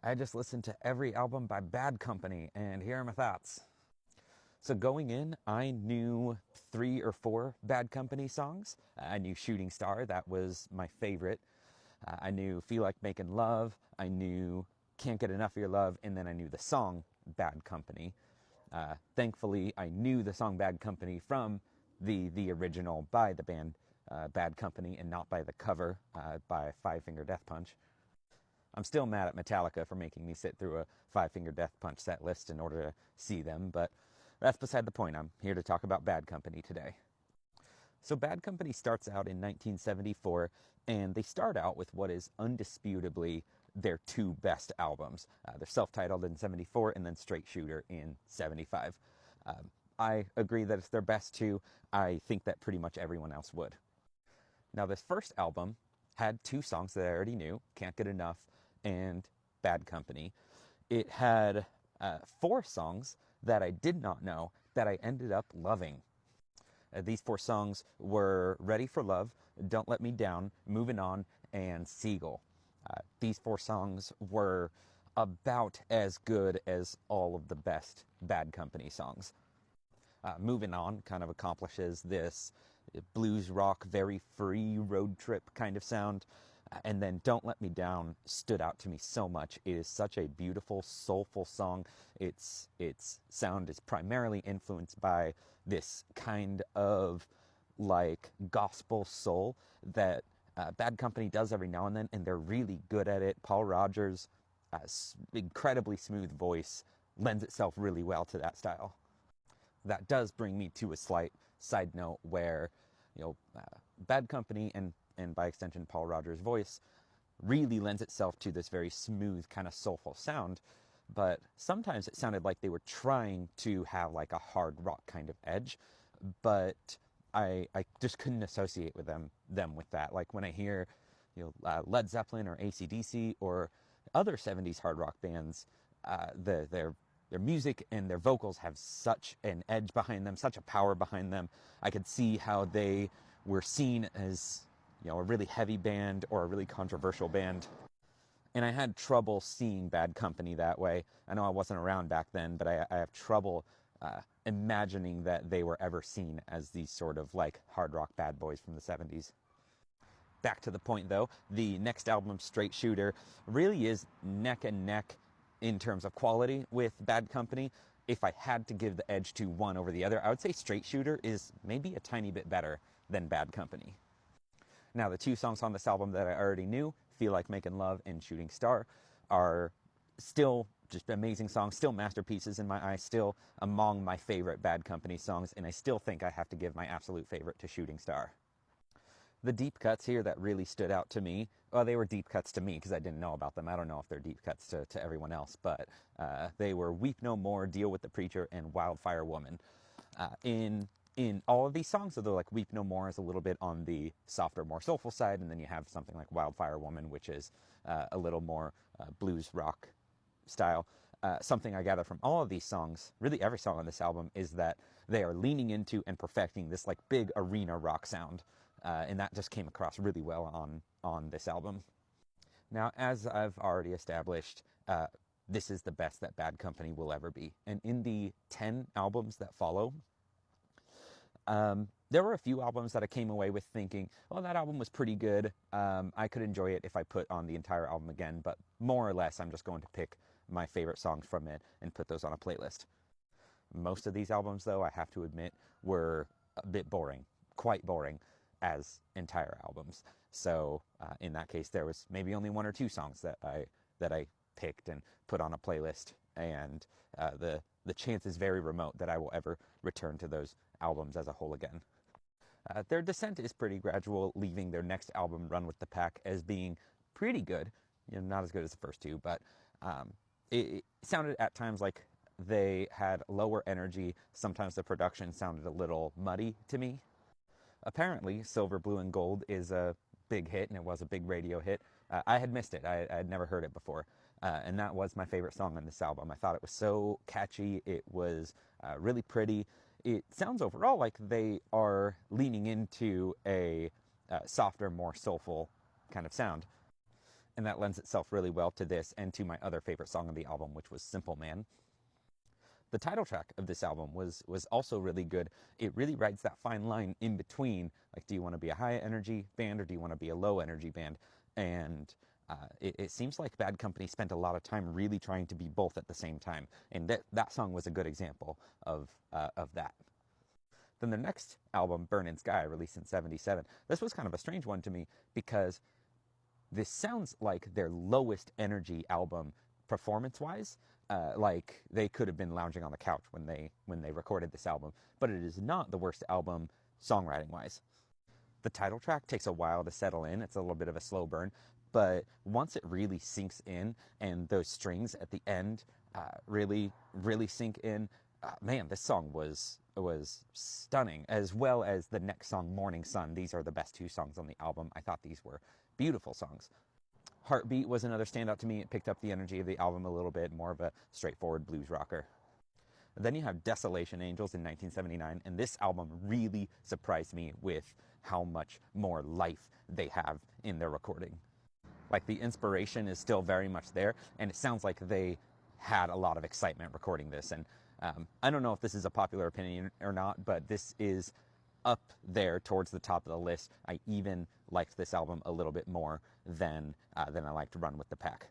I just listened to every album by Bad Company, and here are my thoughts. So going in, I knew 3 or 4 Bad Company songs. I knew Shooting Star, that was my favorite. I knew Feel Like Making Love. I knew Can't Get Enough of Your Love, and then I knew the song Bad Company. Thankfully, I knew the song Bad Company from the original by the band Bad Company and not by the cover by Five Finger Death Punch. I'm still mad at Metallica for making me sit through a Five Finger Death Punch set list in order to see them, but that's beside the point. I'm here to talk about Bad Company today. So Bad Company starts out in 1974, and they start out with what is undisputably their 2 best albums. They're self-titled in 74 and then Straight Shooter in 75. I agree that it's their best 2. I think that pretty much everyone else would. Now, this first album had 2 songs that I already knew, Can't Get Enough and Bad Company. It had 4 songs that I did not know that I ended up loving. These 4 songs were Ready for Love, Don't Let Me Down, Moving On, and Seagull. These 4 songs were about as good as all of the best Bad Company songs. Moving On kind of accomplishes this blues rock, very free road trip kind of sound. And then Don't Let Me Down stood out to me so much. It is such a beautiful, soulful song. Its sound is primarily influenced by this kind of like gospel soul that Bad Company does every now and then, and they're really good at it. Paul Rogers' incredibly smooth voice lends itself really well to that style. That does bring me to a slight side note where, Bad Company and by extension Paul Rogers' voice really lends itself to this very smooth kind of soulful sound, but sometimes it sounded like they were trying to have like a hard rock kind of edge, but I just couldn't associate with them with that. Like when I hear Led Zeppelin or AC/DC or other 70s hard rock bands, their music and their vocals have such an edge behind them, such a power behind them. I could see how they were seen as a really heavy band or a really controversial band. And I had trouble seeing Bad Company that way. I know I wasn't around back then, but I have trouble imagining that they were ever seen as these sort of like hard rock bad boys from the 70s. Back to the point though, the next album, Straight Shooter, really is neck and neck in terms of quality with Bad Company. If I had to give the edge to one over the other, I would say Straight Shooter is maybe a tiny bit better than Bad Company. Now, the 2 songs on this album that I already knew, Feel Like Making Love and Shooting Star, are still just amazing songs, still masterpieces in my eyes, still among my favorite Bad Company songs, and I still think I have to give my absolute favorite to Shooting Star. The deep cuts here that really stood out to me, well, they were deep cuts to me because I didn't know about them. I don't know if they're deep cuts to everyone else, but they were Weep No More, Deal with the Preacher, and Wildfire Woman. In all of these songs, although like Weep No More is a little bit on the softer, more soulful side, and then you have something like Wildfire Woman, which is a little more blues rock style. Something I gather from all of these songs, really every song on this album, is that they are leaning into and perfecting this like big arena rock sound, and that just came across really well on this album. Now, as I've already established, this is the best that Bad Company will ever be, and in the 10 albums that follow, there were a few albums that I came away with thinking, oh, that album was pretty good. I could enjoy it if I put on the entire album again, but more or less I'm just going to pick my favorite songs from it and put those on a playlist. Most of these albums, though, I have to admit, were a bit boring, quite boring as entire albums. So in that case, there was maybe only 1 or 2 songs that I picked and put on a playlist, and the chance is very remote that I will ever return to those albums as a whole again. Their descent is pretty gradual, leaving their next album, Run with the Pack, as being pretty good. Not as good as the first 2, but it sounded at times like they had lower energy. Sometimes the production sounded a little muddy to me. Apparently, Silver, Blue, and Gold is a big hit, and it was a big radio hit. I had missed it. I had never heard it before. And that was my favorite song on this album. I thought it was so catchy. It was really pretty. It sounds overall like they are leaning into a softer, more soulful kind of sound. and that lends itself really well to this and to my other favorite song of the album, which was Simple Man. The title track of this album was also really good. It really rides that fine line in between, like, do you want to be a high energy band or do you want to be a low energy band? And it seems like Bad Company spent a lot of time really trying to be both at the same time, and that song was a good example of that. Then their next album, Burnin' Sky, released in '77. This was kind of a strange one to me because this sounds like their lowest energy album performance-wise. Like they could have been lounging on the couch when they recorded this album, but it is not the worst album songwriting-wise. The title track takes a while to settle in. It's a little bit of a slow burn, but once it really sinks in and those strings at the end really sink in, man, this song was stunning, as well as the next song, Morning Sun. These are the best two songs on the album. I thought these were beautiful songs. Heartbeat was another standout to me. It picked up the energy of the album a little bit, more of a straightforward blues rocker. Then you have Desolation Angels in 1979, and this album really surprised me with how much more life they have in their recording. Like, the inspiration is still very much there, and it sounds like they had a lot of excitement recording this. And I don't know if this is a popular opinion or not, but this is up there towards the top of the list. I even liked this album a little bit more than I liked Run with the Pack.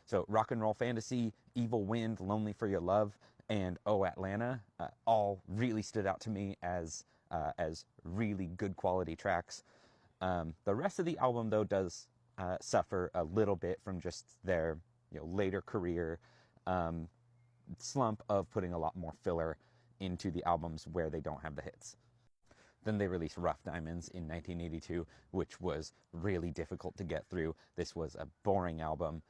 So Rock and Roll Fantasy, Evil Wind, Lonely for Your Love, and Oh Atlanta all really stood out to me as really good quality tracks. The rest of the album, though, does suffer a little bit from just their later career slump of putting a lot more filler into the albums where they don't have the hits. Then they released Rough Diamonds in 1982, which was really difficult to get through. This was a boring album.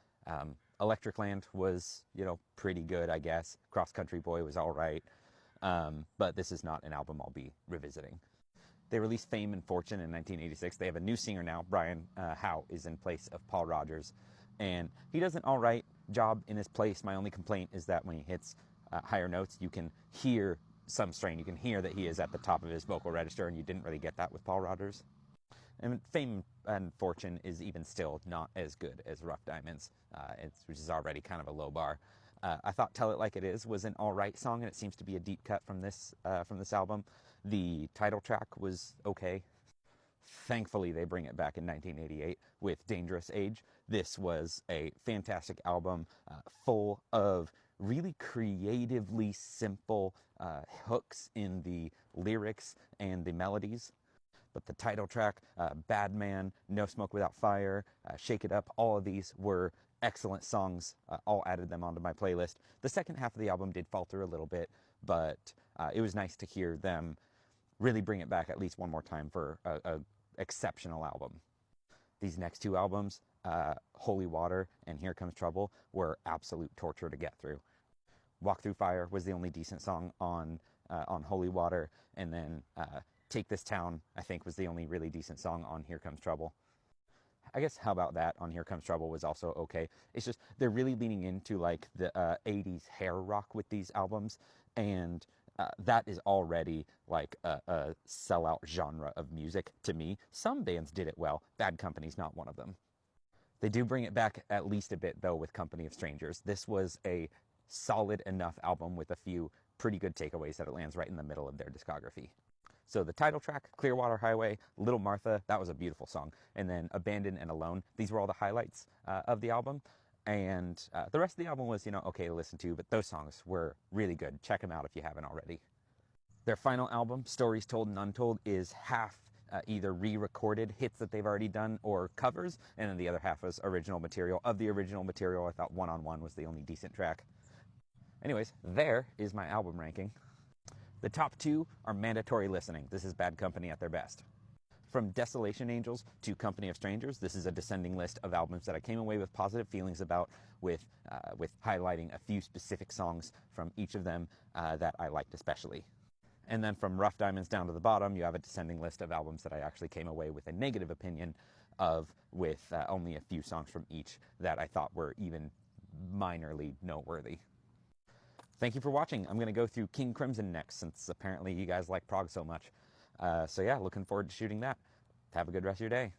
Electric Land was, pretty good, I guess. Cross Country Boy was all right. But this is not an album I'll be revisiting. They released Fame and Fortune in 1986. They have a new singer now. Brian Howe is in place of Paul Rogers. And he does an all right job in his place. My only complaint is that when he hits higher notes, you can hear some strain. You can hear that he is at the top of his vocal register, and you didn't really get that with Paul Rogers. And Fame and Fortune is even still not as good as Rough Diamonds, which is already kind of a low bar. I thought Tell It Like It Is was an all right song, and it seems to be a deep cut from this album. The title track was okay. Thankfully, they bring it back in 1988 with Dangerous Age. This was a fantastic album, full of really creatively simple hooks in the lyrics and the melodies. But the title track, Bad Man, No Smoke Without Fire, Shake It Up, all of these were excellent songs. All added them onto my playlist. The second half of the album did falter a little bit, but it was nice to hear them really bring it back at least one more time for a exceptional album. These next two albums, Holy Water and Here Comes Trouble, were absolute torture to get through. Walk Through Fire was the only decent song on Holy Water, and then Take This Town, I think, was the only really decent song on Here Comes Trouble. I guess How About That on Here Comes Trouble was also okay. It's just they're really leaning into like the 80s hair rock with these albums, and that is already like a sellout genre of music to me. Some bands did it well. Bad Company's not one of them. They do bring it back at least a bit, though, with Company of Strangers. This was a solid enough album with a few pretty good takeaways that it lands right in the middle of their discography. So the title track, Clearwater Highway, Little Martha, that was a beautiful song. And then Abandoned and Alone, these were all the highlights of the album. And the rest of the album was, okay to listen to, but those songs were really good. Check them out if you haven't already. Their final album, Stories Told and Untold, is half either re-recorded hits that they've already done or covers, and then the other half was original material. Of the original material, I thought One on One was the only decent track. Anyways, there is my album ranking. The top two are mandatory listening. This is Bad Company at their best. From Desolation Angels to Company of Strangers, this is a descending list of albums that I came away with positive feelings about, with highlighting a few specific songs from each of them that I liked especially. And then from Rough Diamonds down to the bottom, you have a descending list of albums that I actually came away with a negative opinion of, with only a few songs from each that I thought were even minorly noteworthy. Thank you for watching. I'm going to go through King Crimson next, since apparently you guys like prog so much. So yeah, looking forward to shooting that. Have a good rest of your day.